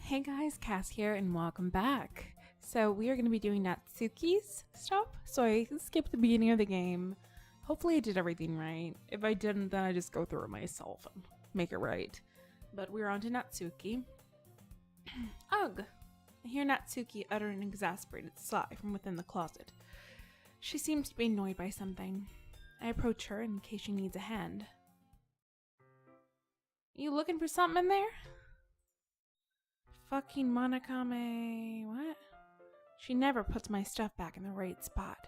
Hey guys, Cass here and welcome back. So we are going to be doing Natsuki's stuff. So I skipped the beginning of the game. Hopefully I did everything right. If I didn't, then I just go through it myself and make it right. But we're on to Natsuki. Ugh! I hear Natsuki utter an exasperated sigh from within the closet. She seems to be annoyed by something. I approach her in case she needs a hand. You looking for something in there? Fucking Monika, what? She never puts my stuff back in the right spot.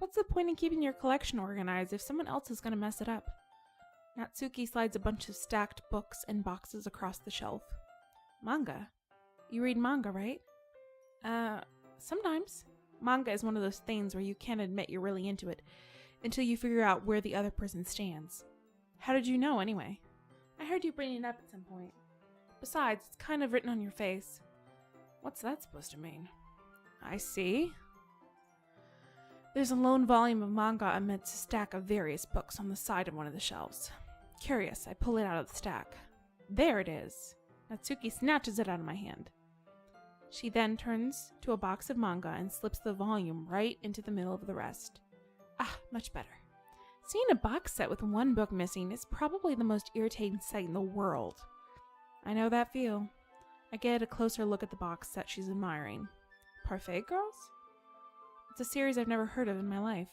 What's the point in keeping your collection organized if someone else is gonna mess it up? Natsuki slides a bunch of stacked books and boxes across the shelf. Manga? You read manga, right? Sometimes. Manga is one of those things where you can't admit you're really into it until you figure out where the other person stands. How did you know, anyway? I heard you bring it up at some point. Besides, it's kind of written on your face. What's that supposed to mean? I see. There's a lone volume of manga amidst a stack of various books on the side of one of the shelves. Curious, I pull it out of the stack. There it is. Natsuki snatches it out of my hand. She then turns to a box of manga and slips the volume right into the middle of the rest. Ah, much better. Seeing a box set with one book missing is probably the most irritating sight in the world. I know that feel. I get a closer look at the box set she's admiring. Parfait Girls? It's a series I've never heard of in my life.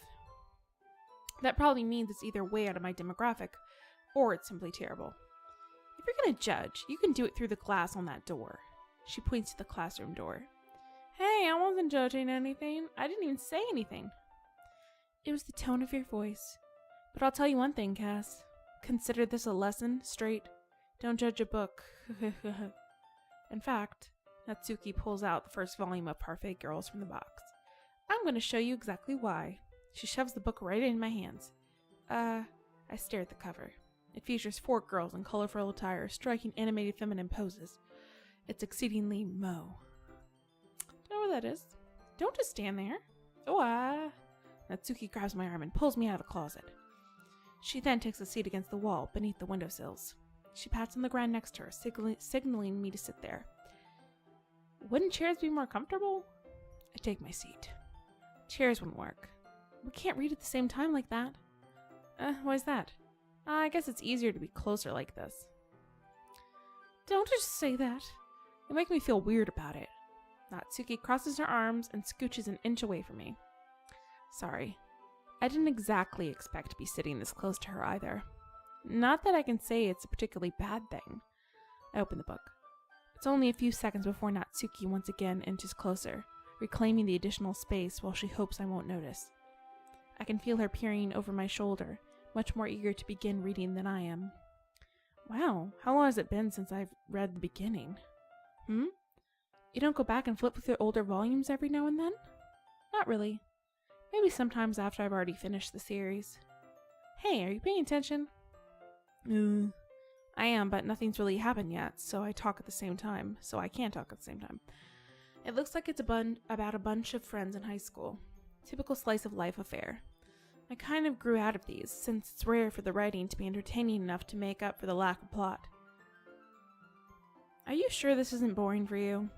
That probably means it's either way out of my demographic, or it's simply terrible. If you're gonna judge, you can do it through the glass on that door. She points to the classroom door. Hey, I wasn't judging anything. I didn't even say anything. It was the tone of your voice. But I'll tell you one thing, Cass. Consider this a lesson, straight. Don't judge a book. In fact, Natsuki pulls out the first volume of Parfait Girls from the box. I'm going to show you exactly why. She shoves the book right in my hands. I stare at the cover. It features 4 girls in colorful attire striking animated feminine poses. It's exceedingly Mo. Don't know what that is. Don't just stand there. Oh, Natsuki grabs my arm and pulls me out of the closet. She then takes a seat against the wall beneath the windowsills. She pats on the ground next to her, signaling me to sit there. Wouldn't chairs be more comfortable? I take my seat. Chairs wouldn't work. We can't read at the same time like that. Why's that? I guess it's easier to be closer like this. Don't just say that. You make me feel weird about it. Natsuki crosses her arms and scooches an inch away from me. Sorry. I didn't exactly expect to be sitting this close to her either. Not that I can say it's a particularly bad thing. I open the book. It's only a few seconds before Natsuki once again inches closer, reclaiming the additional space while she hopes I won't notice. I can feel her peering over my shoulder, much more eager to begin reading than I am. Wow, how long has it been since I've read the beginning? You don't go back and flip through older volumes every now and then? Not really. Maybe sometimes after I've already finished the series. Hey, are you paying attention? I am, but nothing's really happened yet, so I can't talk at the same time. It looks like it's about a bunch of friends in high school. Typical slice of life affair. I kind of grew out of these, since it's rare for the writing to be entertaining enough to make up for the lack of plot. Are you sure this isn't boring for you?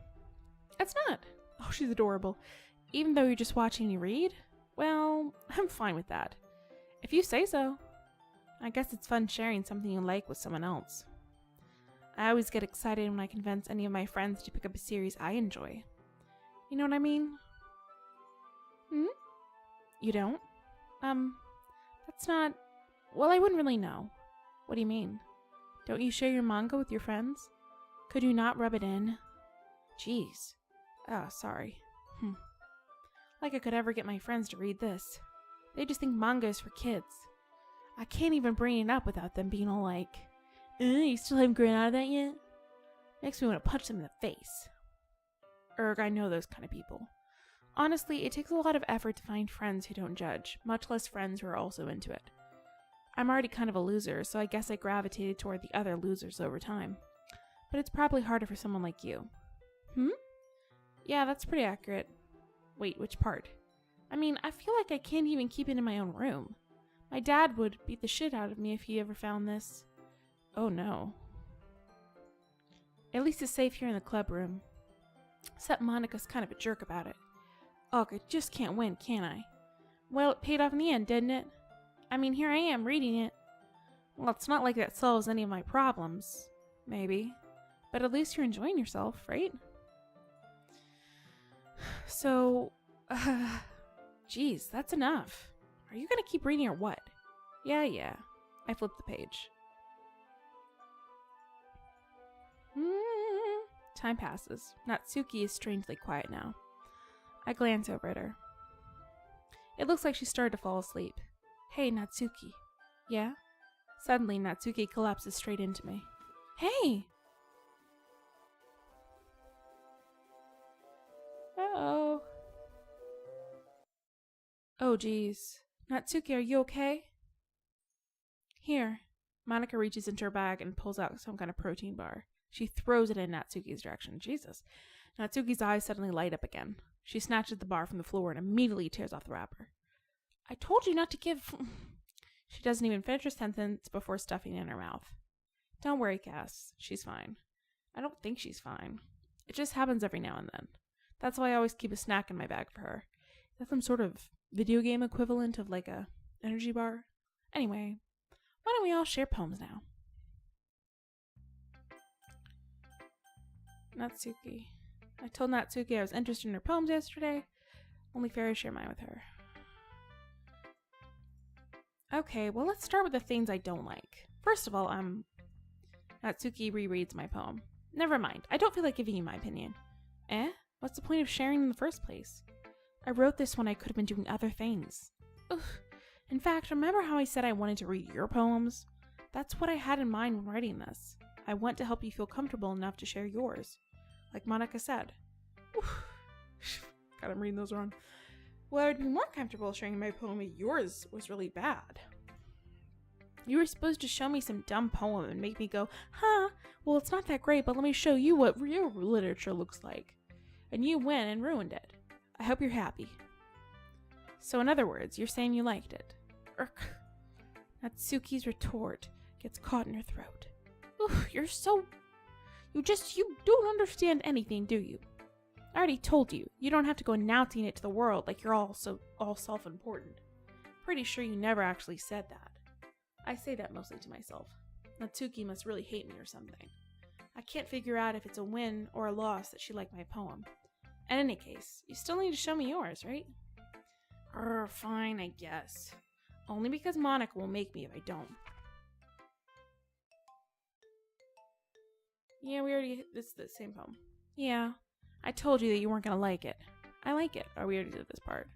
It's not. Oh, she's adorable. Even though you're just watching me read? Well, I'm fine with that. If you say so. I guess it's fun sharing something you like with someone else. I always get excited when I convince any of my friends to pick up a series I enjoy. You know what I mean? You don't? That's not... Well, I wouldn't really know. What do you mean? Don't you share your manga with your friends? Could you not rub it in? Jeez. Oh, sorry. Like I could ever get my friends to read this. They just think manga is for kids. I can't even bring it up without them being all like, you still haven't grown out of that yet? Makes me want to punch them in the face. I know those kind of people. Honestly, it takes a lot of effort to find friends who don't judge, much less friends who are also into it. I'm already kind of a loser, so I guess I gravitated toward the other losers over time. But it's probably harder for someone like you. Yeah, that's pretty accurate. Wait, which part? I mean, I feel like I can't even keep it in my own room. My dad would beat the shit out of me if he ever found this. Oh no. At least it's safe here in the club room. Except Monika's kind of a jerk about it. Ugh, I just can't win, can I? Well, it paid off in the end, didn't it? I mean, here I am, reading it. Well, it's not like that solves any of my problems. Maybe. But at least you're enjoying yourself, right? So, geez, that's enough. Are you gonna keep reading or what? Yeah. I flipped the page. Time passes. Natsuki is strangely quiet now. I glance over at her. It looks like she started to fall asleep. Hey, Natsuki. Yeah? Suddenly, Natsuki collapses straight into me. Hey! Uh-oh. Oh, geez. Natsuki, are you okay? Here. Monika reaches into her bag and pulls out some kind of protein bar. She throws it in Natsuki's direction. Jesus. Natsuki's eyes suddenly light up again. She snatches the bar from the floor and immediately tears off the wrapper. I told you not to give... She doesn't even finish her sentence before stuffing it in her mouth. Don't worry, Cass. She's fine. I don't think she's fine. It just happens every now and then. That's why I always keep a snack in my bag for her. Is that some sort of video game equivalent of like a energy bar? Anyway, why don't we all share poems now? Natsuki. I told Natsuki I was interested in her poems yesterday. Only fair to share mine with her. Okay, well, let's start with the things I don't like. First of all, Natsuki rereads my poem. Never mind. I don't feel like giving you my opinion. What's the point of sharing in the first place? I wrote this when I could have been doing other things. Ugh. In fact, remember how I said I wanted to read your poems? That's what I had in mind when writing this. I want to help you feel comfortable enough to share yours. Like Monika said. God, I'm reading those wrong. Well, I would be more comfortable sharing my poem if yours was really bad. You were supposed to show me some dumb poem and make me go, huh, well, it's not that great, but let me show you what real literature looks like. And you went and ruined it. I hope you're happy. So in other words, you're saying you liked it. Urk. Natsuki's retort gets caught in her throat. Oof, you're so... You don't understand anything, do you? I already told you. You don't have to go announcing it to the world like you're all self-important. Pretty sure you never actually said that. I say that mostly to myself. Natsuki must really hate me or something. I can't figure out if it's a win or a loss that she liked my poem. In any case, you still need to show me yours, right? Fine, I guess. Only because Monika will make me if I don't. Yeah, it's the same poem. Yeah, I told you that you weren't gonna like it. I like it. We already did this part.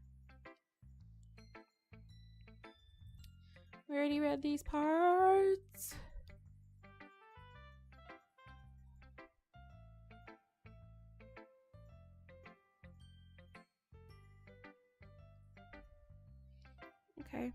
We already read these parts. Okay.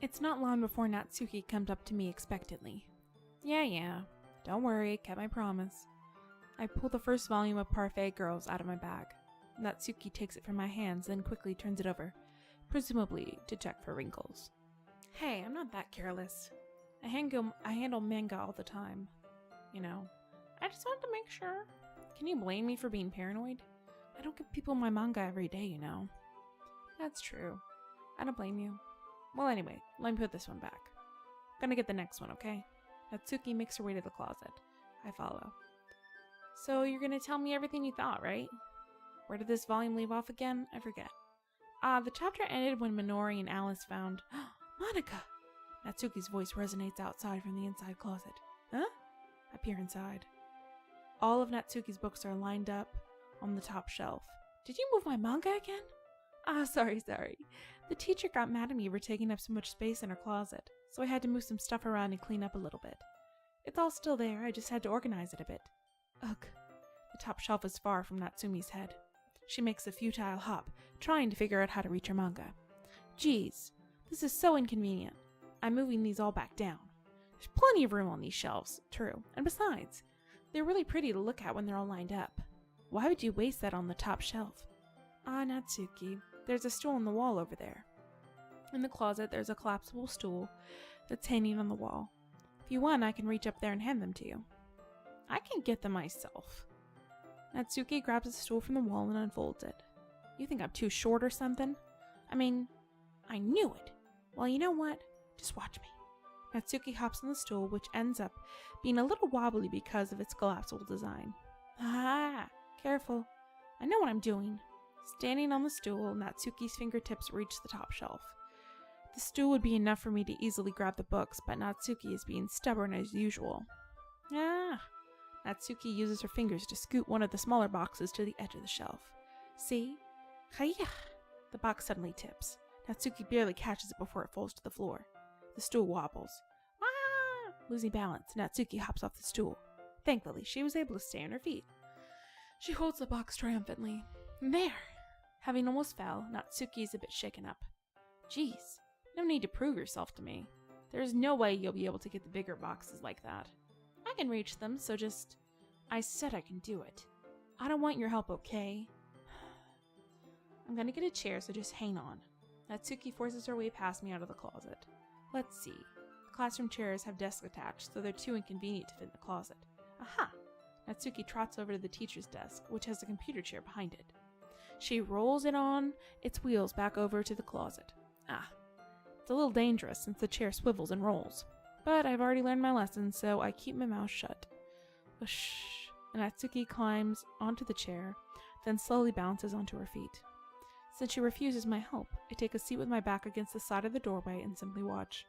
It's not long before Natsuki comes up to me expectantly. Yeah. Don't worry, kept my promise. I pull the first volume of Parfait Girls out of my bag. Natsuki takes it from my hands, then quickly turns it over, presumably to check for wrinkles. Hey, I'm not that careless. I handle manga all the time. You know, I just wanted to make sure. Can you blame me for being paranoid? I don't give people my manga every day, you know. That's true. I don't blame you. Well, anyway, let me put this one back. Gonna get the next one, okay? Natsuki makes her way to the closet. I follow. So you're gonna tell me everything you thought, right? Where did this volume leave off again? I forget. The chapter ended when Minori and Alice found... Monika! Natsuki's voice resonates outside from the inside closet. Huh? I peer inside. All of Natsuki's books are lined up on the top shelf. Did you move my manga again? Sorry. The teacher got mad at me for taking up so much space in her closet, so I had to move some stuff around and clean up a little bit. It's all still there, I just had to organize it a bit. Ugh. The top shelf is far from Natsumi's head. She makes a futile hop, trying to figure out how to reach her manga. Geez, this is so inconvenient. I'm moving these all back down. There's plenty of room on these shelves, true, and besides, they're really pretty to look at when they're all lined up. Why would you waste that on the top shelf? Ah, Natsuki, there's a stool on the wall over there. In the closet, there's a collapsible stool that's hanging on the wall. If you want, I can reach up there and hand them to you. I can get them myself. Natsuki grabs a stool from the wall and unfolds it. You think I'm too short or something? I mean, I knew it. Well, you know what? Just watch me. Natsuki hops on the stool, which ends up being a little wobbly because of its collapsible design. Ah, careful. I know what I'm doing. Standing on the stool, Natsuki's fingertips reach the top shelf. The stool would be enough for me to easily grab the books, but Natsuki is being stubborn as usual. Ah! Natsuki uses her fingers to scoot one of the smaller boxes to the edge of the shelf. See? Hiya! The box suddenly tips. Natsuki barely catches it before it falls to the floor. The stool wobbles. Ah! Losing balance, Natsuki hops off the stool. Thankfully, she was able to stay on her feet. She holds the box triumphantly. There! Having almost fell, Natsuki is a bit shaken up. Geez, no need to prove yourself to me. There's no way you'll be able to get the bigger boxes like that. I can reach them, so just... I said I can do it. I don't want your help, okay? I'm gonna get a chair, so just hang on. Natsuki forces her way past me out of the closet. Let's see. The classroom chairs have desks attached, so they're too inconvenient to fit in the closet. Aha! Natsuki trots over to the teacher's desk, which has a computer chair behind it. She rolls it on its wheels back over to the closet. Ah, it's a little dangerous since the chair swivels and rolls. But I've already learned my lesson, so I keep my mouth shut. Whoosh! Natsuki climbs onto the chair, then slowly bounces onto her feet. Since she refuses my help, I take a seat with my back against the side of the doorway and simply watch.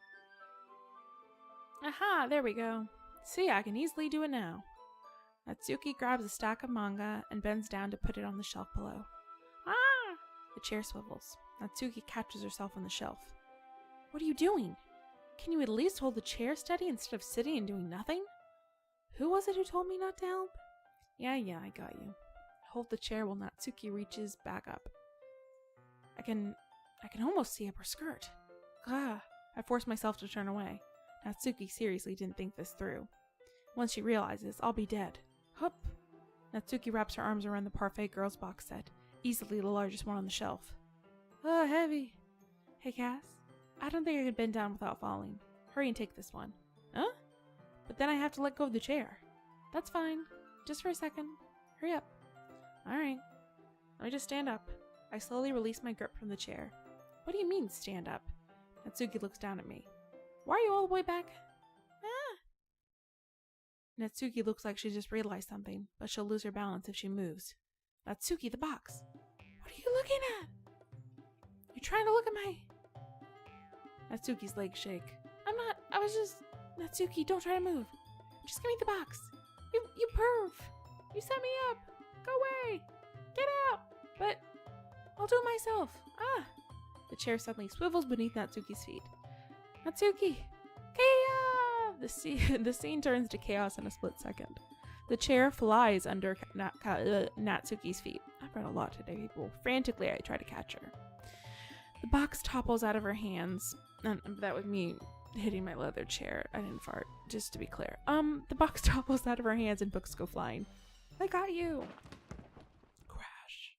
Aha, there we go. See, I can easily do it now. Natsuki grabs a stack of manga and bends down to put it on the shelf below. Ah! The chair swivels. Natsuki catches herself on the shelf. What are you doing? Can you at least hold the chair steady instead of sitting and doing nothing? Who was it who told me not to help? Yeah, I got you. Hold the chair while Natsuki reaches back up. I can almost see up her skirt. Ah! I force myself to turn away. Natsuki seriously didn't think this through. Once she realizes, I'll be dead. Hup! Natsuki wraps her arms around the Parfait Girls box set, easily the largest one on the shelf. Oh, heavy. Hey, Cass. I don't think I could bend down without falling. Hurry and take this one. Huh? But then I have to let go of the chair. That's fine. Just for a second. Hurry up. Alright. Let me just stand up. I slowly release my grip from the chair. What do you mean, stand up? Natsuki looks down at me. Why are you all the way back? Ah! Natsuki looks like she just realized something, but she'll lose her balance if she moves. Natsuki, the box! What are you looking at? You're trying to look at my... Natsuki's legs shake. I'm not... I was just... Natsuki, don't try to move. Just give me the box. You perv. You set me up. Go away. Get out. But I'll do it myself. Ah. The chair suddenly swivels beneath Natsuki's feet. Natsuki. Chaos! The scene turns to chaos in a split second. The chair flies under Natsuki's feet. I've read a lot today, people. Frantically, I try to catch her. The box topples out of her hands. And that was me hitting my leather chair. I didn't fart, just to be clear. The box topples out of her hands and books go flying. I got you! Crash.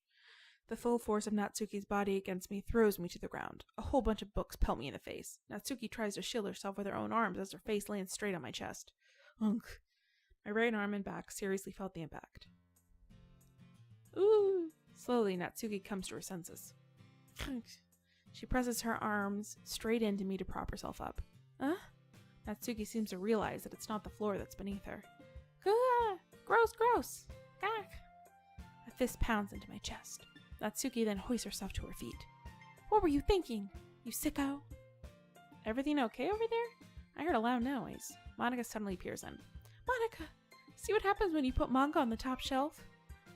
The full force of Natsuki's body against me throws me to the ground. A whole bunch of books pelt me in the face. Natsuki tries to shield herself with her own arms as her face lands straight on my chest. Ugh. My right arm and back seriously felt the impact. Ooh! Slowly, Natsuki comes to her senses. She presses her arms straight into me to prop herself up. Huh? Natsuki seems to realize that it's not the floor that's beneath her. Gah! Gross, gross! Gah! A fist pounds into my chest. Natsuki then hoists herself to her feet. What were you thinking, you sicko? Everything okay over there? I heard a loud noise. Monika suddenly peers in. Monika! See what happens when you put manga on the top shelf?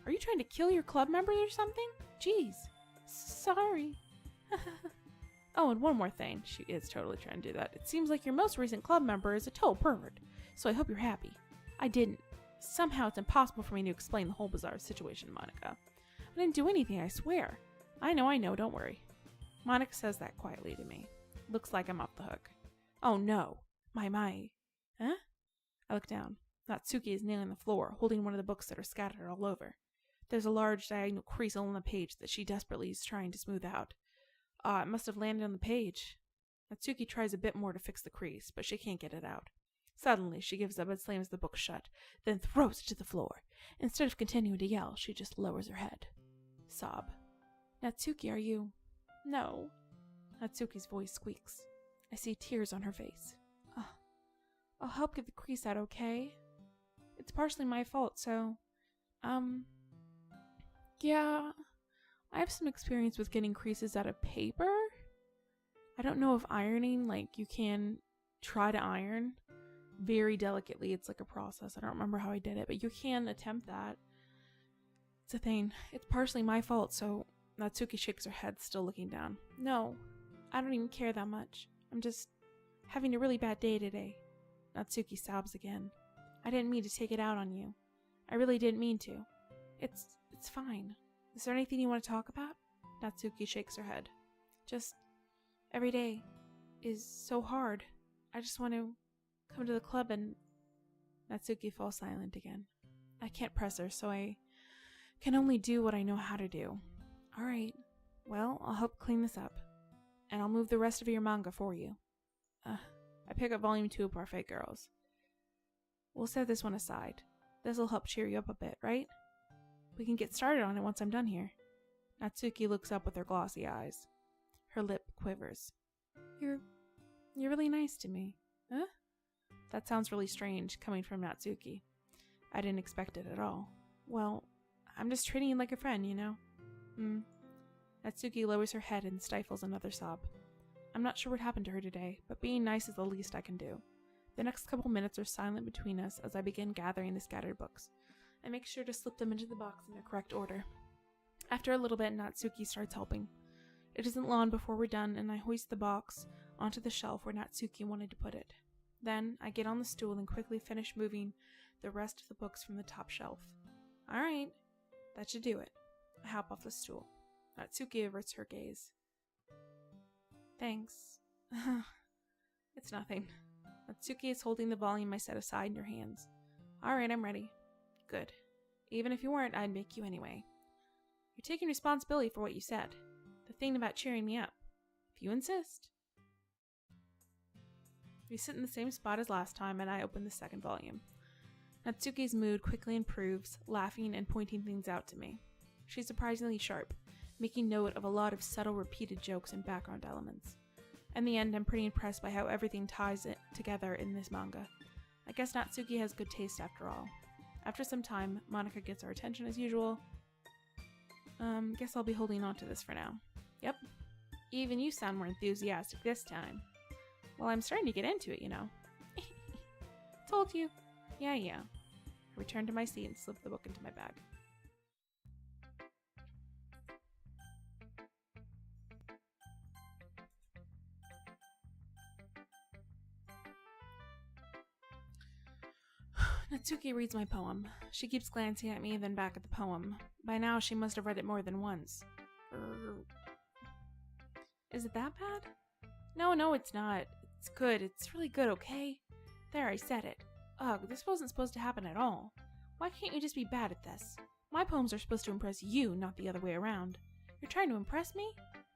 Are you trying to kill your club members or something? Jeez. Sorry. Oh, and one more thing. She is totally trying to do that. It seems like your most recent club member is a total pervert, so I hope you're happy. I didn't. Somehow it's impossible for me to explain the whole bizarre situation, Monika. I didn't do anything, I swear. I know, don't worry. Monika says that quietly to me. Looks like I'm off the hook. Oh no. My. Huh? I look down. Natsuki is kneeling on the floor, holding one of the books that are scattered all over. There's a large diagonal crease on the page that she desperately is trying to smooth out. It must have landed on the page. Natsuki tries a bit more to fix the crease, but she can't get it out. Suddenly, she gives up and slams the book shut, then throws it to the floor. Instead of continuing to yell, she just lowers her head. Sob. Natsuki, are you... No. Natsuki's voice squeaks. I see tears on her face. I'll help get the crease out, okay? It's partially my fault, so... Yeah... I have some experience with getting creases out of paper. I don't know if ironing, you can try to iron very delicately. It's like a process. I don't remember how I did it, but you can attempt that. It's a thing. It's partially my fault, so Natsuki shakes her head, still looking down. No, I don't even care that much. I'm just having a really bad day today. Natsuki sobs again. I didn't mean to take it out on you. I really didn't mean to. It's fine. Is there anything you want to talk about? Natsuki shakes her head. Just every day is so hard. I just want to come to the club and... Natsuki falls silent again. I can't press her, so I can only do what I know how to do. Alright, well, I'll help clean this up. And I'll move the rest of your manga for you. I pick up volume 2 of Parfait Girls. We'll set this one aside. This'll help cheer you up a bit, right? We can get started on it once I'm done here. Natsuki looks up with her glossy eyes. Her lip quivers. You're really nice to me. Huh? That sounds really strange, coming from Natsuki. I didn't expect it at all. Well, I'm just treating you like a friend, you know? Natsuki lowers her head and stifles another sob. I'm not sure what happened to her today, but being nice is the least I can do. The next couple minutes are silent between us as I begin gathering the scattered books. I make sure to slip them into the box in their correct order. After a little bit, Natsuki starts helping. It isn't long before we're done, and I hoist the box onto the shelf where Natsuki wanted to put it. Then, I get on the stool and quickly finish moving the rest of the books from the top shelf. Alright, that should do it. I hop off the stool. Natsuki averts her gaze. Thanks. It's nothing. Natsuki is holding the volume I set aside in her hands. Alright, I'm ready. Good. Even if you weren't, I'd make you anyway. You're taking responsibility for what you said. The thing about cheering me up. If you insist. We sit in the same spot as last time, and I open the second volume. Natsuki's mood quickly improves, laughing and pointing things out to me. She's surprisingly sharp, making note of a lot of subtle repeated jokes and background elements. In the end, I'm pretty impressed by how everything ties it together in this manga. I guess Natsuki has good taste after all. After some time, Monika gets our attention as usual. Guess I'll be holding on to this for now. Yep. Even you sound more enthusiastic this time. Well, I'm starting to get into it, you know. Told you. Yeah. I return to my seat and slip the book into my bag. Natsuki reads my poem. She keeps glancing at me, then back at the poem. By now, she must have read it more than once. Is it that bad? No, it's not. It's good. It's really good, okay? There, I said it. Ugh, this wasn't supposed to happen at all. Why can't you just be bad at this? My poems are supposed to impress you, not the other way around. You're trying to impress me?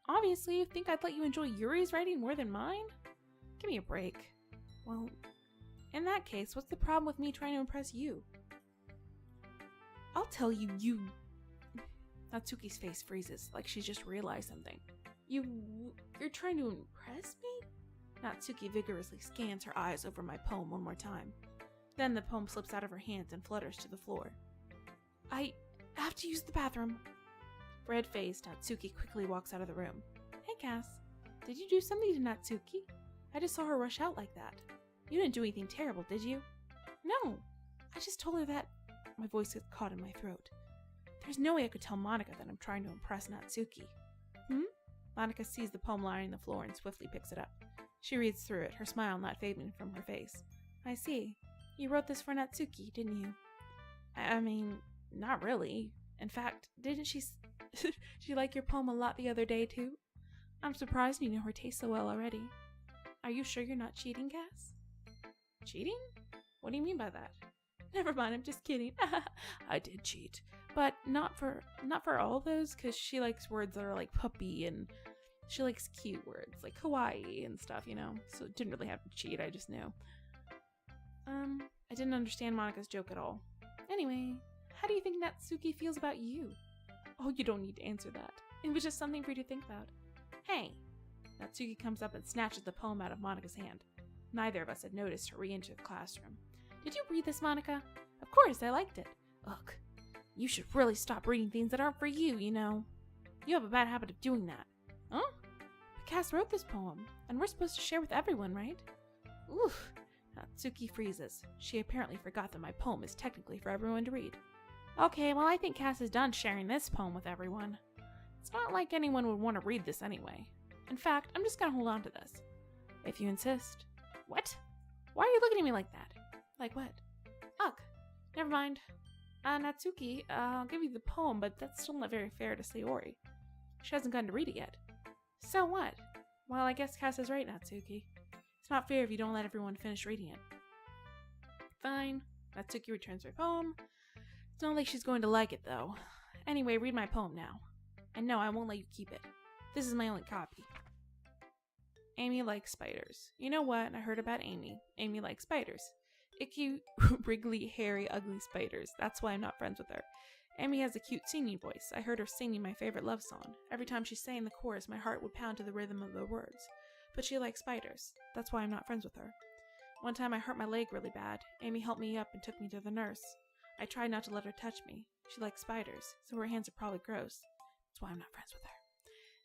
Obviously, you think I'd let you enjoy Yuri's writing more than mine? Give me a break. Well, in that case, what's the problem with me trying to impress you? I'll tell you, Natsuki's face freezes, like she's just realized something. You're trying to impress me? Natsuki vigorously scans her eyes over my poem one more time. Then the poem slips out of her hands and flutters to the floor. I have to use the bathroom. Red-faced, Natsuki quickly walks out of the room. Hey, Cass. Did you do something to Natsuki? I just saw her rush out like that. You didn't do anything terrible, did you? No. I just told her that... My voice gets caught in my throat. There's no way I could tell Monika that I'm trying to impress Natsuki. Monika sees the poem lying on the floor and swiftly picks it up. She reads through it, her smile not fading from her face. I see. You wrote this for Natsuki, didn't you? I mean, not really. In fact, didn't she She liked your poem a lot the other day, too. I'm surprised you know her taste so well already. Are you sure you're not cheating, Cass? Cheating? What do you mean by that? Never mind, I'm just kidding. I did cheat. But not for all those, because she likes words that are like puppy, and she likes cute words, like kawaii and stuff, you know? So it didn't really have to cheat, I just knew. I didn't understand Monika's joke at all. Anyway, how do you think Natsuki feels about you? Oh, you don't need to answer that. It was just something for you to think about. Hey! Natsuki comes up and snatches the poem out of Monika's hand. Neither of us had noticed her re-enter the classroom. Did you read this, Monika? Of course, I liked it. Ugh. You should really stop reading things that aren't for you, you know. You have a bad habit of doing that. Huh? But Cass wrote this poem, and we're supposed to share with everyone, right? Oof. Natsuki freezes. She apparently forgot that my poem is technically for everyone to read. Okay, well, I think Cass is done sharing this poem with everyone. It's not like anyone would want to read this anyway. In fact, I'm just gonna hold on to this. If you insist. What? Why are you looking at me like that? Like what? Ugh. Never mind. Natsuki, I'll give you the poem, but that's still not very fair to Sayori. She hasn't gotten to read it yet. So what? Well, I guess Cass is right, Natsuki. It's not fair if you don't let everyone finish reading it. Fine. Natsuki returns her poem. It's not like she's going to like it, though. Anyway, read my poem now. And no, I won't let you keep it. This is my only copy. Amy likes spiders. You know what? I heard about Amy. Amy likes spiders. Icky, wriggly, hairy, ugly spiders. That's why I'm not friends with her. Amy has a cute singing voice. I heard her singing my favorite love song. Every time she sang the chorus, my heart would pound to the rhythm of the words. But she likes spiders. That's why I'm not friends with her. One time I hurt my leg really bad. Amy helped me up and took me to the nurse. I tried not to let her touch me. She likes spiders, so her hands are probably gross. That's why I'm not friends with her.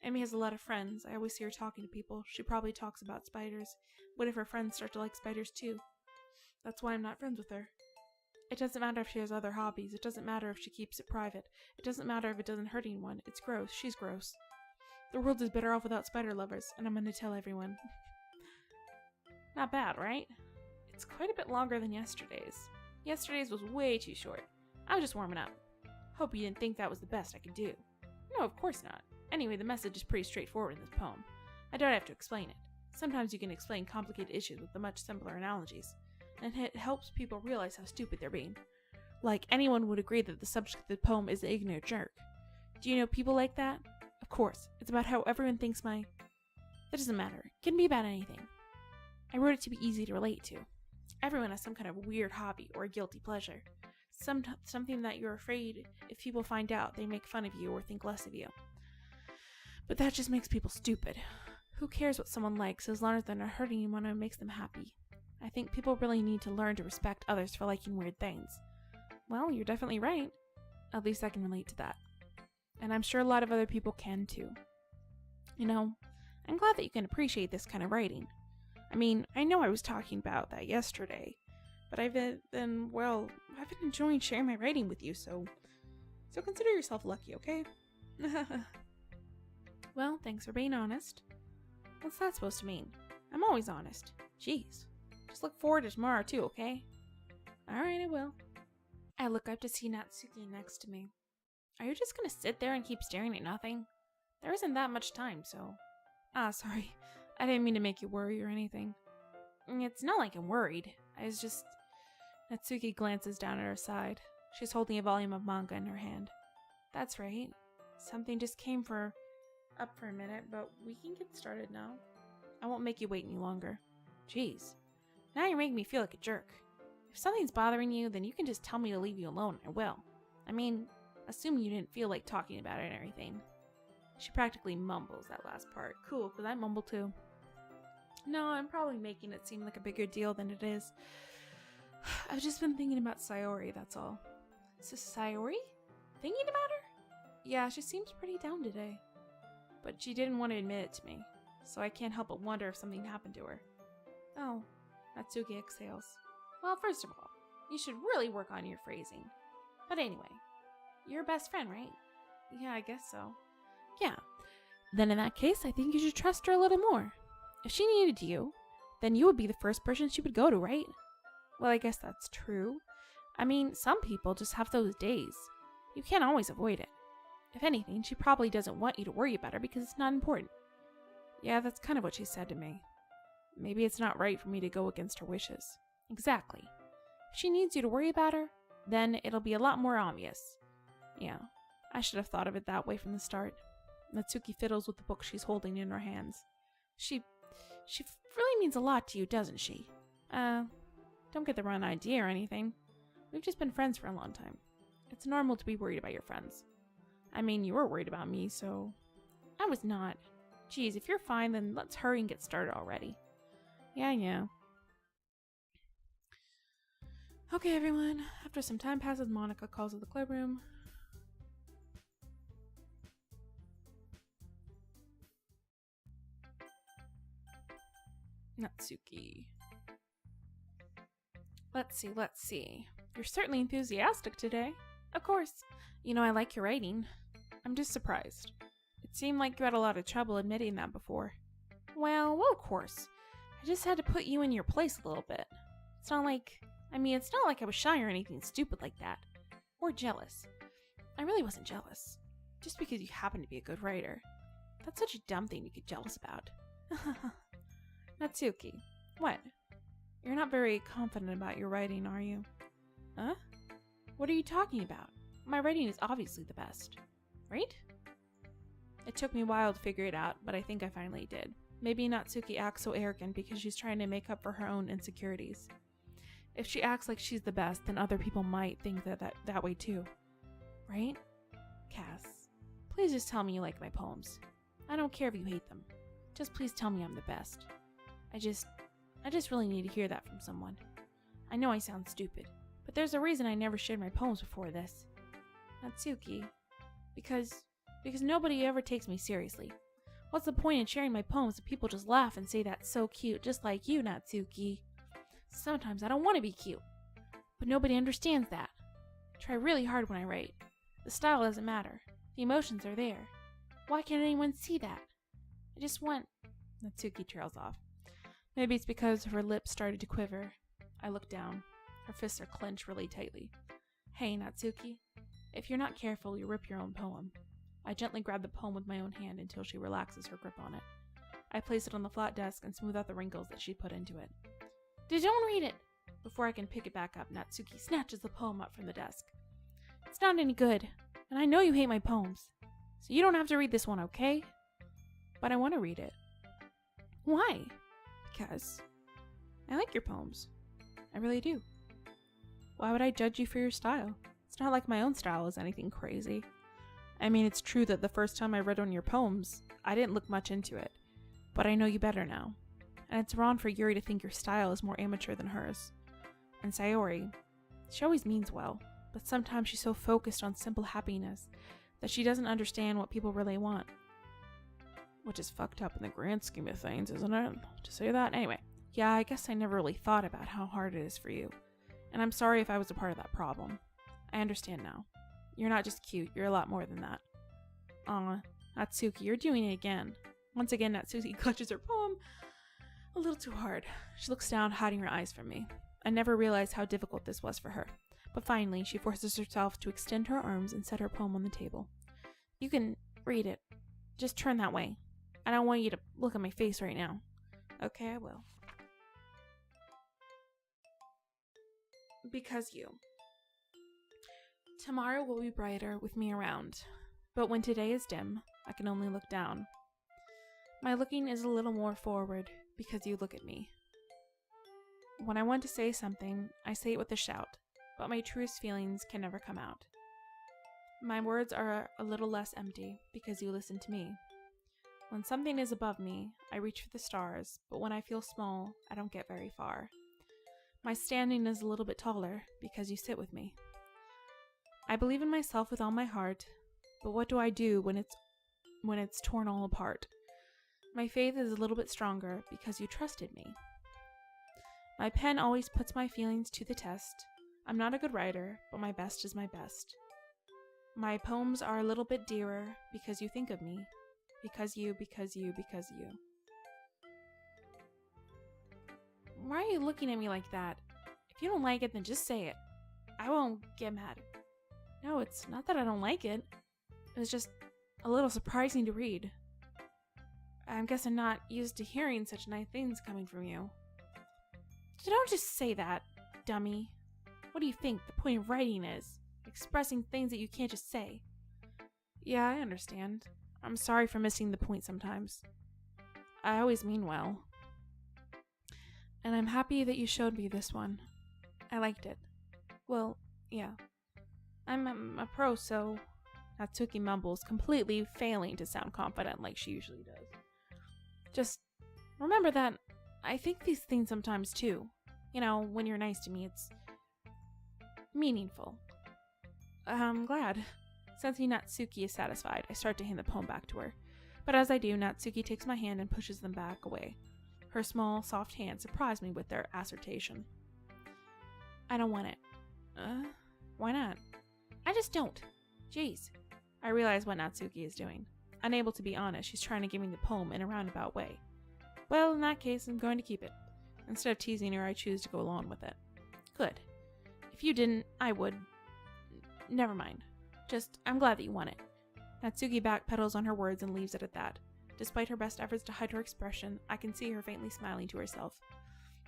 Amy has a lot of friends. I always see her talking to people. She probably talks about spiders. What if her friends start to like spiders too? That's why I'm not friends with her. It doesn't matter if she has other hobbies. It doesn't matter if she keeps it private. It doesn't matter if it doesn't hurt anyone. It's gross. She's gross. The world is better off without spider lovers, and I'm gonna tell everyone. Not bad, right? It's quite a bit longer than yesterday's. Yesterday's was way too short. I was just warming up. Hope you didn't think that was the best I could do. No, of course not. Anyway, the message is pretty straightforward in this poem. I don't have to explain it. Sometimes you can explain complicated issues with the much simpler analogies, and it helps people realize how stupid they're being. Like, anyone would agree that the subject of the poem is an ignorant jerk. Do you know people like that? Of course. It's about how everyone thinks That doesn't matter. It can be about anything. I wrote it to be easy to relate to. Everyone has some kind of weird hobby or a guilty pleasure. Something that you're afraid if people find out, they make fun of you or think less of you. But that just makes people stupid. Who cares what someone likes as long as they're not hurting anyone and it makes them happy? I think people really need to learn to respect others for liking weird things. Well, you're definitely right. At least I can relate to that. And I'm sure a lot of other people can too. You know, I'm glad that you can appreciate this kind of writing. I mean, I know I was talking about that yesterday, but I've been enjoying sharing my writing with you, so consider yourself lucky, okay? Well, thanks for being honest. What's that supposed to mean? I'm always honest. Jeez. Just look forward to tomorrow too, okay? Alright, I will. I look up to see Natsuki next to me. Are you just gonna sit there and keep staring at nothing? There isn't that much time, so... sorry. I didn't mean to make you worry or anything. It's not like I'm worried. I was just... Natsuki glances down at her side. She's holding a volume of manga in her hand. That's right. Something just came up for a minute, but we can get started now. I won't make you wait any longer. Jeez. Now you're making me feel like a jerk. If something's bothering you, then you can just tell me to leave you alone, and I will. I mean, assuming you didn't feel like talking about it and everything. She practically mumbles that last part. Cool, because I mumble too. No, I'm probably making it seem like a bigger deal than it is. I've just been thinking about Sayori, that's all. Sayori? Thinking about her? Yeah, she seems pretty down today. But she didn't want to admit it to me, so I can't help but wonder if something happened to her. Oh, Natsuki exhales. Well, first of all, you should really work on your phrasing. But anyway, you're her best friend, right? Yeah, I guess so. Yeah. Then in that case, I think you should trust her a little more. If she needed you, then you would be the first person she would go to, right? Well, I guess that's true. I mean, some people just have those days. You can't always avoid it. If anything, she probably doesn't want you to worry about her because it's not important. Yeah, that's kind of what she said to me. Maybe it's not right for me to go against her wishes. Exactly. If she needs you to worry about her, then it'll be a lot more obvious. Yeah, I should have thought of it that way from the start. Natsuki fiddles with the book she's holding in her hands. She really means a lot to you, doesn't she? Don't get the wrong idea or anything. We've just been friends for a long time. It's normal to be worried about your friends. I mean, you were worried about me, so... I was not. Geez, if you're fine, then let's hurry and get started already. Yeah. Okay, everyone. After some time passes, Monika calls at the club room. Natsuki. Let's see. You're certainly enthusiastic today. Of course. You know I like your writing. I'm just surprised. It seemed like you had a lot of trouble admitting that before. Well, of course. I just had to put you in your place a little bit. It's not like I was shy or anything stupid like that. Or jealous. I really wasn't jealous. Just because you happen to be a good writer. That's such a dumb thing to get jealous about. Natsuki, what? You're not very confident about your writing, are you? Huh? What are you talking about? My writing is obviously the best. Right? It took me a while to figure it out, but I think I finally did. Maybe Natsuki acts so arrogant because she's trying to make up for her own insecurities. If she acts like she's the best, then other people might think that way too. Right? Cass, please just tell me you like my poems. I don't care if you hate them. Just please tell me I'm the best. I just really need to hear that from someone. I know I sound stupid, but there's a reason I never shared my poems before this. Natsuki, because nobody ever takes me seriously. What's the point in sharing my poems if people just laugh and say that's so cute, just like you, Natsuki? Sometimes I don't want to be cute, but nobody understands that. I try really hard when I write. The style doesn't matter. The emotions are there. Why can't anyone see that? I just want... Natsuki trails off. Maybe it's because her lips started to quiver. I look down. Her fists are clenched really tightly. Hey, Natsuki. If you're not careful, you'll rip your own poem. I gently grab the poem with my own hand until she relaxes her grip on it. I place it on the flat desk and smooth out the wrinkles that she put into it. Don't read it! Before I can pick it back up, Natsuki snatches the poem up from the desk. It's not any good, and I know you hate my poems, so you don't have to read this one, okay? But I want to read it. Why? Because I like your poems. I really do. Why would I judge you for your style? It's not like my own style is anything crazy. I mean, it's true that the first time I read one of your poems, I didn't look much into it, but I know you better now. And it's wrong for Yuri to think your style is more amateur than hers. And Sayori, she always means well, but sometimes she's so focused on simple happiness that she doesn't understand what people really want. Which is fucked up in the grand scheme of things, isn't it? To say that? Anyway, yeah, I guess I never really thought about how hard it is for you. And I'm sorry if I was a part of that problem. I understand now. You're not just cute, you're a lot more than that. Aw, Natsuki, you're doing it again. Once again, Natsuki clutches her poem a little too hard. She looks down, hiding her eyes from me. I never realized how difficult this was for her. But finally, she forces herself to extend her arms and set her poem on the table. You can read it. Just turn that way. I don't want you to look at my face right now. Okay, I will. Because you. Tomorrow will be brighter with me around, but when today is dim, I can only look down. My looking is a little more forward because you look at me. When I want to say something, I say it with a shout, but my truest feelings can never come out. My words are a little less empty because you listen to me. When something is above me, I reach for the stars, but when I feel small, I don't get very far. My standing is a little bit taller because you sit with me. I believe in myself with all my heart, but what do I do when it's torn all apart? My faith is a little bit stronger because you trusted me. My pen always puts my feelings to the test. I'm not a good writer, but my best is my best. My poems are a little bit dearer because you think of me. Because you. Why are you looking at me like that? If you don't like it, then just say it. I won't get mad. No, it's not that I don't like it. It was just a little surprising to read. I guess I'm not used to hearing such nice things coming from you. Don't just say that, dummy. What do you think the point of writing is? Expressing things that you can't just say. Yeah, I understand. I'm sorry for missing the point sometimes. I always mean well. And I'm happy that you showed me this one. I liked it. Well, yeah. I'm a pro, so... Natsuki mumbles, completely failing to sound confident like she usually does. Just remember that I think these things sometimes too. You know, when you're nice to me, it's meaningful. I'm glad. Sensing Natsuki is satisfied, I start to hand the poem back to her. But as I do, Natsuki takes my hand and pushes them back away. Her small, soft hands surprise me with their assertion. I don't want it. Why not? I just don't. Jeez. I realize what Natsuki is doing. Unable to be honest, she's trying to give me the poem in a roundabout way. Well, in that case, I'm going to keep it. Instead of teasing her, I choose to go along with it. Good. If you didn't, I would. Never mind. Just, I'm glad that you want it. Natsuki backpedals on her words and leaves it at that. Despite her best efforts to hide her expression, I can see her faintly smiling to herself.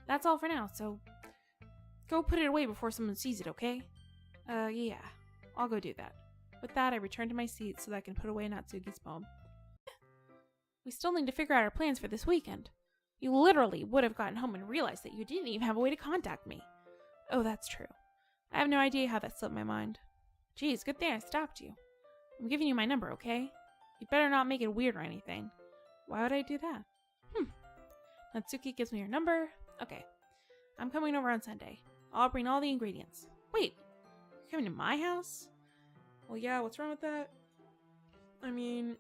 That's all for now, so go put it away before someone sees it, okay? Yeah. I'll go do that. With that, I return to my seat so that I can put away Natsuki's poem. We still need to figure out our plans for this weekend. You literally would have gotten home and realized that you didn't even have a way to contact me. Oh, that's true. I have no idea how that slipped my mind. Geez, good thing I stopped you. I'm giving you my number, okay? You better not make it weird or anything. Why would I do that? Natsuki gives me her number. Okay. I'm coming over on Sunday. I'll bring all the ingredients. Wait, you're coming to my house? Well, yeah, what's wrong with that? I mean...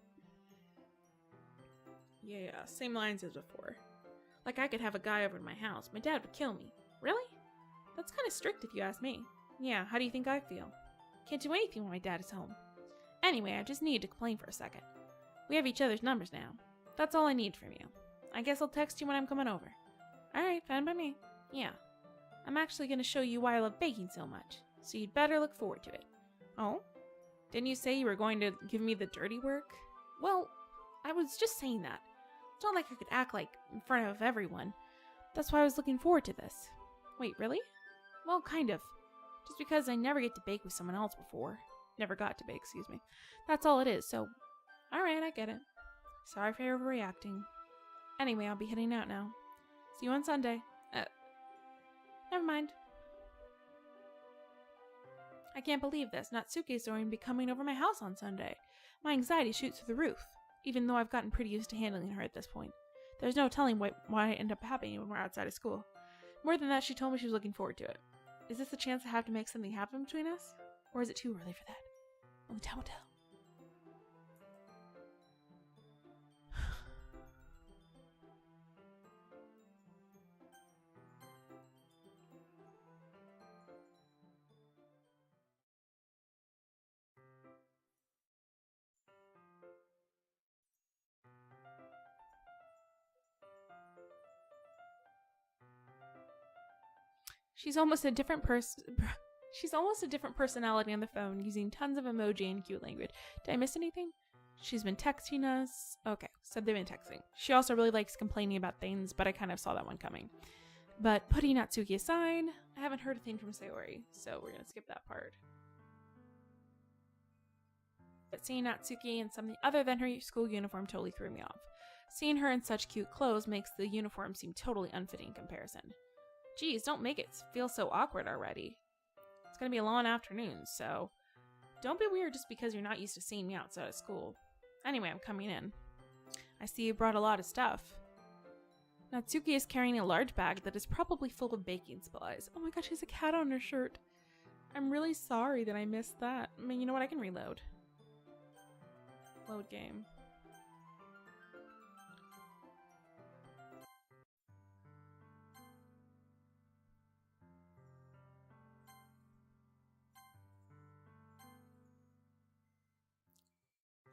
Yeah, same lines as before. Like I could have a guy over to my house. My dad would kill me. Really? That's kind of strict if you ask me. Yeah, how do you think I feel? Can't do anything when my dad is home. Anyway, I just needed to complain for a second. We have each other's numbers now. That's all I need from you. I guess I'll text you when I'm coming over. Alright, fine by me. Yeah. I'm actually going to show you why I love baking so much, so you'd better look forward to it. Oh? Didn't you say you were going to give me the dirty work? Well, I was just saying that. It's not like I could act like in front of everyone. That's why I was looking forward to this. Wait, really? Well, kind of. Just because I never get to bake with someone else before. Never got to bake, excuse me. That's all it is, so... Alright, I get it. Sorry for overreacting. Anyway, I'll be heading out now. See you on Sunday. Never mind. I can't believe this. Natsuki is going to be coming over my house on Sunday. My anxiety shoots through the roof, even though I've gotten pretty used to handling her at this point. There's no telling why it end up happening when we're outside of school. More than that, she told me she was looking forward to it. Is this the chance I have to make something happen between us? Or is it too early for that? Only time will tell. She's almost a different personality on the phone, using tons of emoji and cute language. Did I miss anything? She's been texting us. Okay, so they've been texting. She also really likes complaining about things, but I kind of saw that one coming. But putting Natsuki aside, I haven't heard a thing from Sayori, so we're going to skip that part. But seeing Natsuki in something other than her school uniform totally threw me off. Seeing her in such cute clothes makes the uniform seem totally unfitting in comparison. Geez, don't make it feel so awkward already. It's gonna be a long afternoon, so don't be weird just because you're not used to seeing me outside of school. Anyway, I'm coming in. I see you brought a lot of stuff. Natsuki is carrying a large bag that is probably full of baking supplies. Oh my god, she has a cat on her shirt. I'm really sorry that I missed that. I mean, you know what? I can reload. Load game.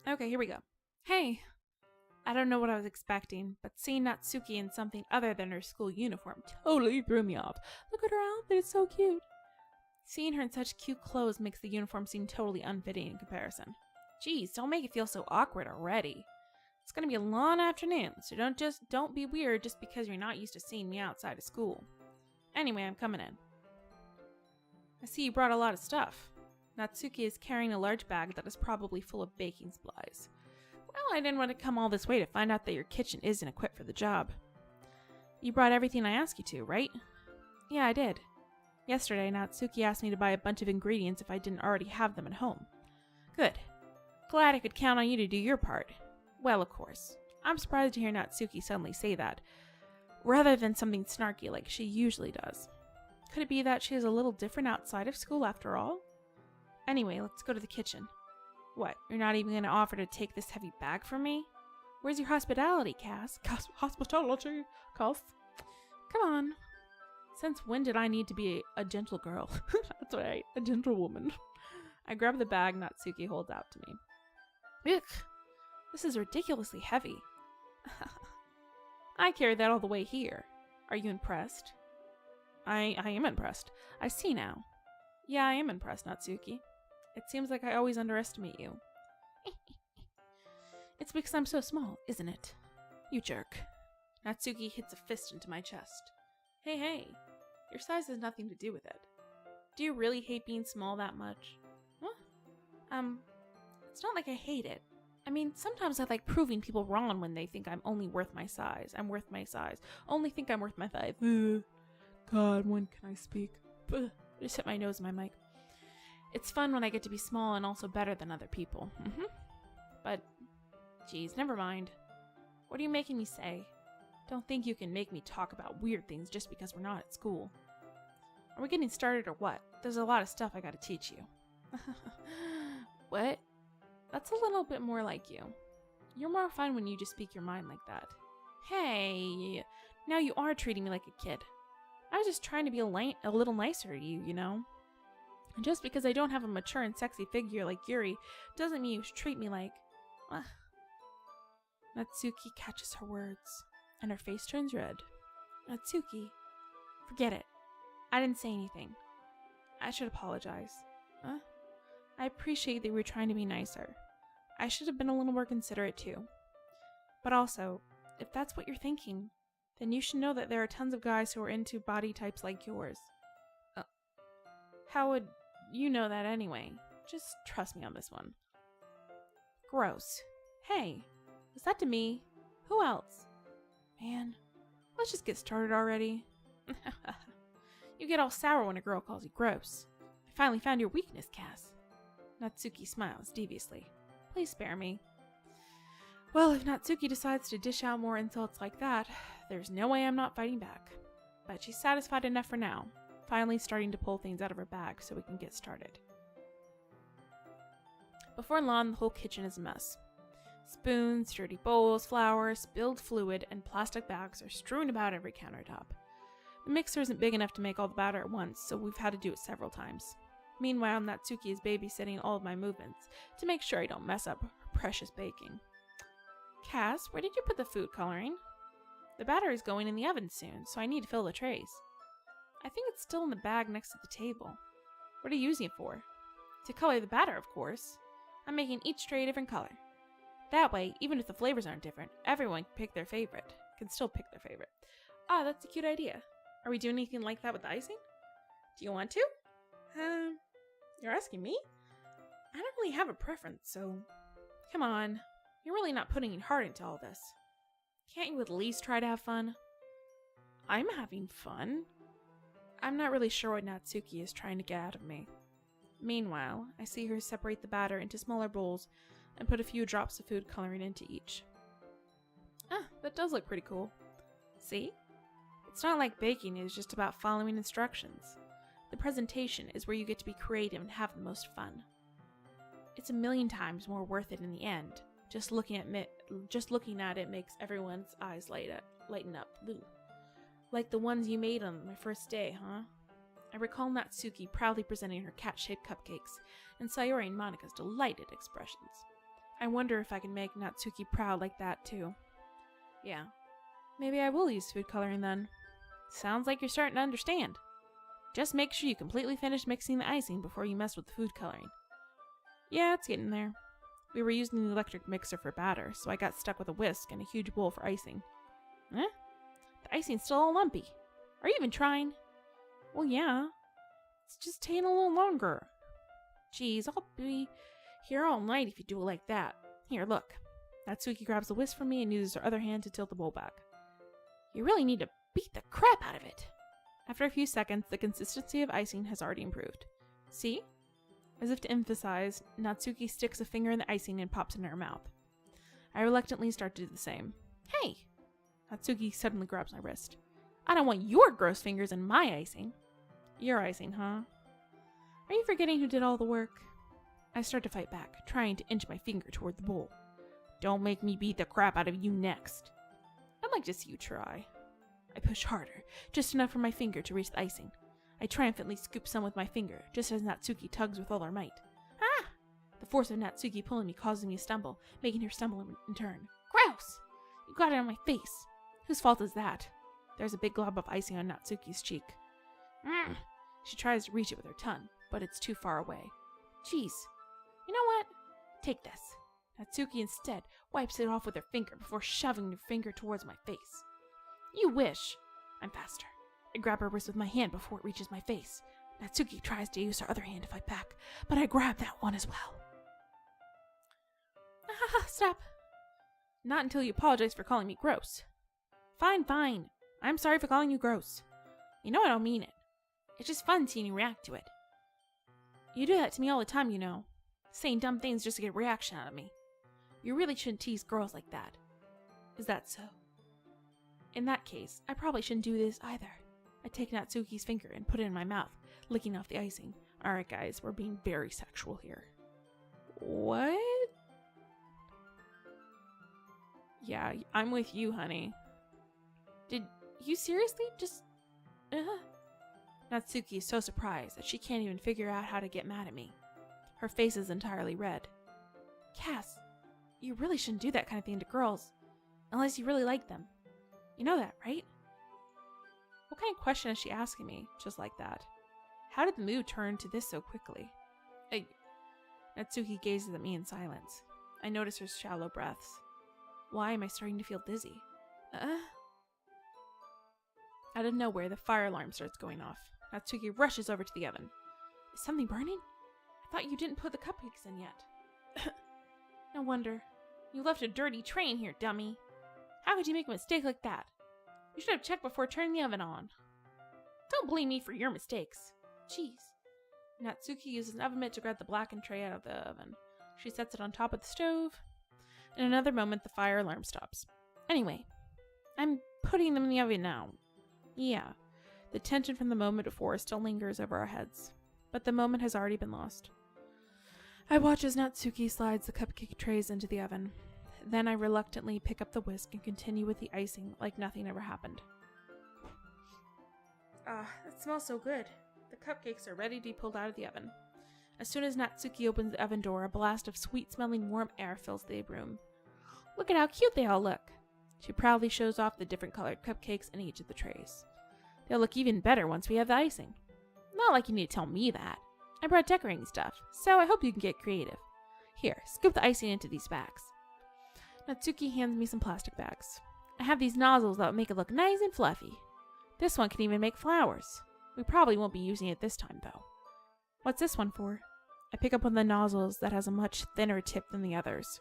Okay, here we go. Hey! I don't know what I was expecting, but seeing Natsuki in something other than her school uniform totally threw me off. Look at her outfit, it's so cute. Seeing her in such cute clothes makes the uniform seem totally unfitting in comparison. Geez, don't make it feel so awkward already. It's gonna be a long afternoon, so don't be weird just because you're not used to seeing me outside of school. Anyway, I'm coming in. I see you brought a lot of stuff. Natsuki is carrying a large bag that is probably full of baking supplies. Well, I didn't want to come all this way to find out that your kitchen isn't equipped for the job. You brought everything I asked you to, right? Yeah, I did. Yesterday, Natsuki asked me to buy a bunch of ingredients if I didn't already have them at home. Good. Glad I could count on you to do your part. Well, of course. I'm surprised to hear Natsuki suddenly say that, rather than something snarky like she usually does. Could it be that she is a little different outside of school after all? Anyway, let's go to the kitchen. What, you're not even going to offer to take this heavy bag from me? Where's your hospitality, Cass? Hospitality, Cass. Come on. Since when did I need to be a gentle girl? That's right, a gentlewoman. I grab the bag Natsuki holds out to me. Ugh, this is ridiculously heavy. I carried that all the way here. Are you impressed? I am impressed. I see now. Yeah, I am impressed, Natsuki. It seems like I always underestimate you. It's because I'm so small, isn't it? You jerk. Natsuki hits a fist into my chest. Hey, your size has nothing to do with it. Do you really hate being small that much? Huh? It's not like I hate it. I mean, sometimes I like proving people wrong when they think I'm only worth my size. Only think I'm worth my size. God, when can I speak? Just hit my nose in my mic. It's fun when I get to be small and also better than other people. But, geez, never mind. What are you making me say? Don't think you can make me talk about weird things just because we're not at school. Are we getting started or what? There's a lot of stuff I gotta teach you. What? That's a little bit more like you. You're more fun when you just speak your mind like that. Hey, now you are treating me like a kid. I was just trying to be a little nicer to you, you know? And just because I don't have a mature and sexy figure like Yuri doesn't mean you should treat me like... Natsuki catches her words, and her face turns red. Natsuki, forget it. I didn't say anything. I should apologize. I appreciate that you were trying to be nicer. I should have been a little more considerate too. But also, if that's what you're thinking, then you should know that there are tons of guys who are into body types like yours. How would you know that anyway? Just trust me on this one. Gross. Hey, is that to me? Who else? Man, let's just get started already. You get all sour when a girl calls you gross. I finally found your weakness, Cass. Natsuki smiles deviously. Please spare me. Well, if Natsuki decides to dish out more insults like that, there's no way I'm not fighting back. But she's satisfied enough for now, finally starting to pull things out of her bag so we can get started. Before long, the whole kitchen is a mess. Spoons, dirty bowls, flour, spilled fluid, and plastic bags are strewn about every countertop. The mixer isn't big enough to make all the batter at once, so we've had to do it several times. Meanwhile, Natsuki is babysitting all of my movements to make sure I don't mess up her precious baking. Cass, where did you put the food coloring? The batter is going in the oven soon, so I need to fill the trays. I think it's still in the bag next to the table. What are you using it for? To color the batter, of course. I'm making each tray a different color. That way, even if the flavors aren't different, everyone can still pick their favorite. Ah, that's a cute idea. Are we doing anything like that with the icing? Do you want to? You're asking me? I don't really have a preference, so... Come on. You're really not putting your heart into all this. Can't you at least try to have fun? I'm having fun. I'm not really sure what Natsuki is trying to get out of me. Meanwhile, I see her separate the batter into smaller bowls and put a few drops of food coloring into each. Ah, that does look pretty cool. See? It's not like baking is just about following instructions. The presentation is where you get to be creative and have the most fun. It's 1,000,000 times more worth it in the end. Just looking at it makes everyone's eyes lighten up. Ooh. Like the ones you made on my first day, huh? I recall Natsuki proudly presenting her cat-shaped cupcakes, and Sayori and Monika's delighted expressions. I wonder if I can make Natsuki proud like that too. Yeah, maybe I will use food coloring then. Sounds like you're starting to understand. Just make sure you completely finish mixing the icing before you mess with the food coloring. Yeah, it's getting there. We were using the electric mixer for batter, so I got stuck with a whisk and a huge bowl for icing. Eh? The icing's still all lumpy. Are you even trying? Well, yeah. It's just taking a little longer. Geez, I'll be here all night if you do it like that. Here, look. Natsuki grabs the whisk from me and uses her other hand to tilt the bowl back. You really need to beat the crap out of it. After a few seconds, the consistency of icing has already improved. See? As if to emphasize, Natsuki sticks a finger in the icing and pops it in her mouth. I reluctantly start to do the same. Hey! Natsuki suddenly grabs my wrist. I don't want your gross fingers in my icing. Your icing, huh? Are you forgetting who did all the work? I start to fight back, trying to inch my finger toward the bowl. Don't make me beat the crap out of you next. I'd like to see you try. I push harder, just enough for my finger to reach the icing. I triumphantly scoop some with my finger, just as Natsuki tugs with all her might. Ah! The force of Natsuki pulling me causes me to stumble, making her stumble in turn. Gross! You got it on my face. Whose fault is that? There's a big glob of icing on Natsuki's cheek. She tries to reach it with her tongue, but it's too far away. Jeez. You know what? Take this. Natsuki instead wipes it off with her finger before shoving her finger towards my face. You wish. I'm faster. I grab her wrist with my hand before it reaches my face. Natsuki tries to use her other hand to fight back, but I grab that one as well. Stop. Not until you apologize for calling me gross. Fine, fine. I'm sorry for calling you gross. You know I don't mean it. It's just fun seeing you react to it. You do that to me all the time, you know. Saying dumb things just to get a reaction out of me. You really shouldn't tease girls like that. Is that so? In that case, I probably shouldn't do this either. I take Natsuki's finger and put it in my mouth, licking off the icing. Alright guys, we're being very sexual here. What? Yeah, I'm with you, honey. Did you seriously just... Natsuki is so surprised that she can't even figure out how to get mad at me. Her face is entirely red. Cass, you really shouldn't do that kind of thing to girls. Unless you really like them. You know that, right? What kind of question is she asking me, just like that? How did the mood turn to this so quickly? Natsuki gazes at me in silence. I notice her shallow breaths. Why am I starting to feel dizzy? Out of nowhere, the fire alarm starts going off. Natsuki rushes over to the oven. Is something burning? I thought you didn't put the cupcakes in yet. No wonder. You left a dirty tray in here, dummy. How could you make a mistake like that? You should have checked before turning the oven on. Don't blame me for your mistakes. Jeez. Natsuki uses an oven mitt to grab the blackened tray out of the oven. She sets it on top of the stove. In another moment, the fire alarm stops. Anyway, I'm putting them in the oven now. Yeah, the tension from the moment before still lingers over our heads, but the moment has already been lost. I watch as Natsuki slides the cupcake trays into the oven. Then I reluctantly pick up the whisk and continue with the icing like nothing ever happened. That smells so good. The cupcakes are ready to be pulled out of the oven. As soon as Natsuki opens the oven door, a blast of sweet-smelling warm air fills the room. Look at how cute they all look. She proudly shows off the different colored cupcakes in each of the trays. They'll look even better once we have the icing. Not like you need to tell me that. I brought decorating stuff, so I hope you can get creative. Here, scoop the icing into these bags. Natsuki hands me some plastic bags. I have these nozzles that will make it look nice and fluffy. This one can even make flowers. We probably won't be using it this time, though. What's this one for? I pick up one of the nozzles that has a much thinner tip than the others.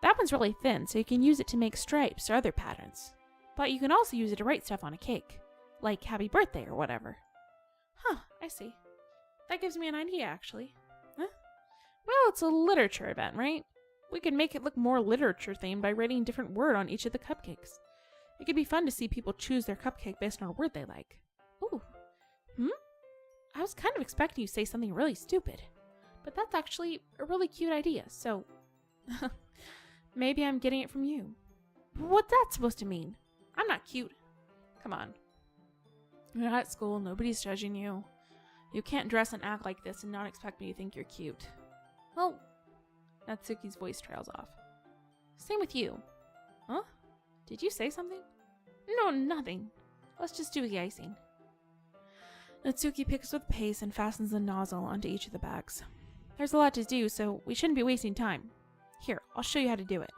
That one's really thin, so you can use it to make stripes or other patterns. But you can also use it to write stuff on a cake. Like happy birthday or whatever. Huh, I see. That gives me an idea, actually. Huh? Well, it's a literature event, right? We could make it look more literature-themed by writing a different word on each of the cupcakes. It could be fun to see people choose their cupcake based on a word they like. Ooh. I was kind of expecting you to say something really stupid. But that's actually a really cute idea, so... Maybe I'm getting it from you. What's that supposed to mean? I'm not cute. Come on. You're not at school, nobody's judging you. You can't dress and act like this and not expect me to think you're cute. Well... Natsuki's voice trails off. Same with you. Huh? Did you say something? No, nothing. Let's just do the icing. Natsuki picks up the paste and fastens the nozzle onto each of the bags. There's a lot to do, so we shouldn't be wasting time. Here, I'll show you how to do it.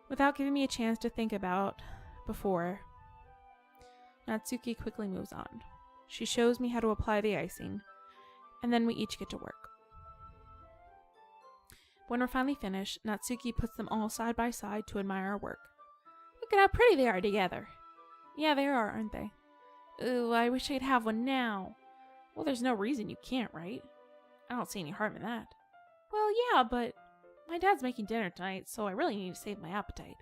Without giving me a chance to think about before, Natsuki quickly moves on. She shows me how to apply the icing, and then we each get to work. When we're finally finished, Natsuki puts them all side by side to admire our work. Look at how pretty they are together. Yeah, they are, aren't they? Ooh, I wish I could have one now. Well, there's no reason you can't, right? I don't see any harm in that. Well, yeah, but my dad's making dinner tonight, so I really need to save my appetite.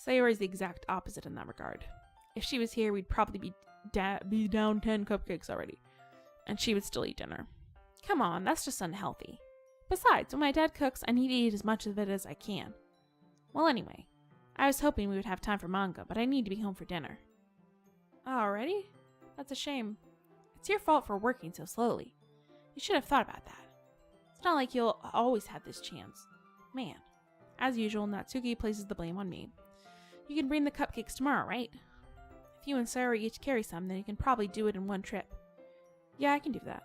Sayori's the exact opposite in that regard. If she was here, we'd probably be down 10 cupcakes already, and she would still eat dinner. Come on, that's just unhealthy. Besides, when my dad cooks, I need to eat as much of it as I can. Well, anyway, I was hoping we would have time for manga, but I need to be home for dinner. Already? That's a shame. It's your fault for working so slowly. You should have thought about that. It's not like you'll always have this chance. Man. As usual, Natsuki places the blame on me. You can bring the cupcakes tomorrow, right? If you and Sayori each carry some, then you can probably do it in one trip. Yeah, I can do that.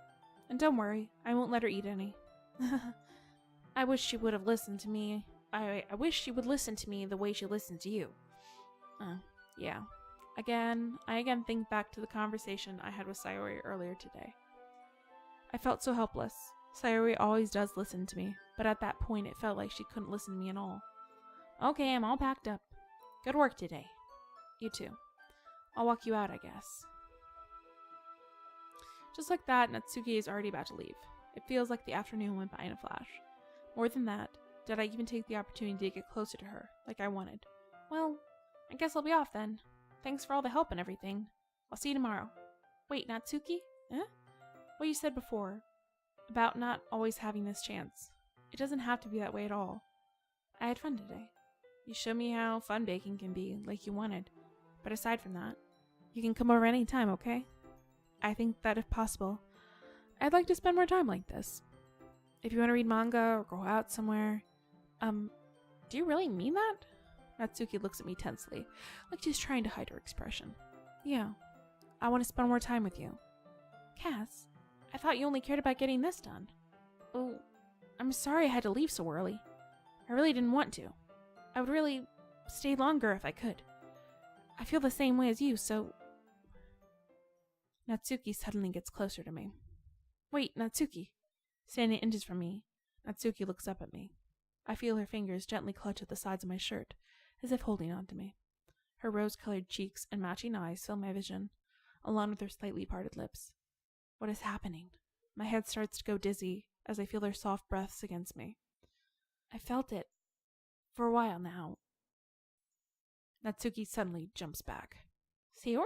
And don't worry, I won't let her eat any. I wish she would have listened to me. I wish she would listen to me the way she listened to you. Yeah. I again think back to the conversation I had with Sayori earlier today. I felt so helpless. Sayori always does listen to me, but at that point it felt like she couldn't listen to me at all. Okay, I'm all packed up. Good work today. You too. I'll walk you out, I guess. Just like that, Natsuki is already about to leave. It feels like the afternoon went by in a flash. More than that, did I even take the opportunity to get closer to her, like I wanted? Well, I guess I'll be off then. Thanks for all the help and everything. I'll see you tomorrow. Wait, Natsuki? Huh? What you said before, about not always having this chance. It doesn't have to be that way at all. I had fun today. You showed me how fun baking can be, like you wanted. But aside from that, you can come over any time, okay? I think that if possible, I'd like to spend more time like this. If you want to read manga or go out somewhere, do you really mean that? Natsuki looks at me tensely, like she's trying to hide her expression. Yeah, I want to spend more time with you. Cass, I thought you only cared about getting this done. Oh, I'm sorry I had to leave so early. I really didn't want to. I would really stay longer if I could. I feel the same way as you, so... Natsuki suddenly gets closer to me. Wait, Natsuki. Standing inches from me, Natsuki looks up at me. I feel her fingers gently clutch at the sides of my shirt, as if holding on to me. Her rose-colored cheeks and matching eyes fill my vision, along with her slightly parted lips. What is happening? My head starts to go dizzy as I feel her soft breaths against me. I felt it. For a while now. Natsuki suddenly jumps back. Sayori?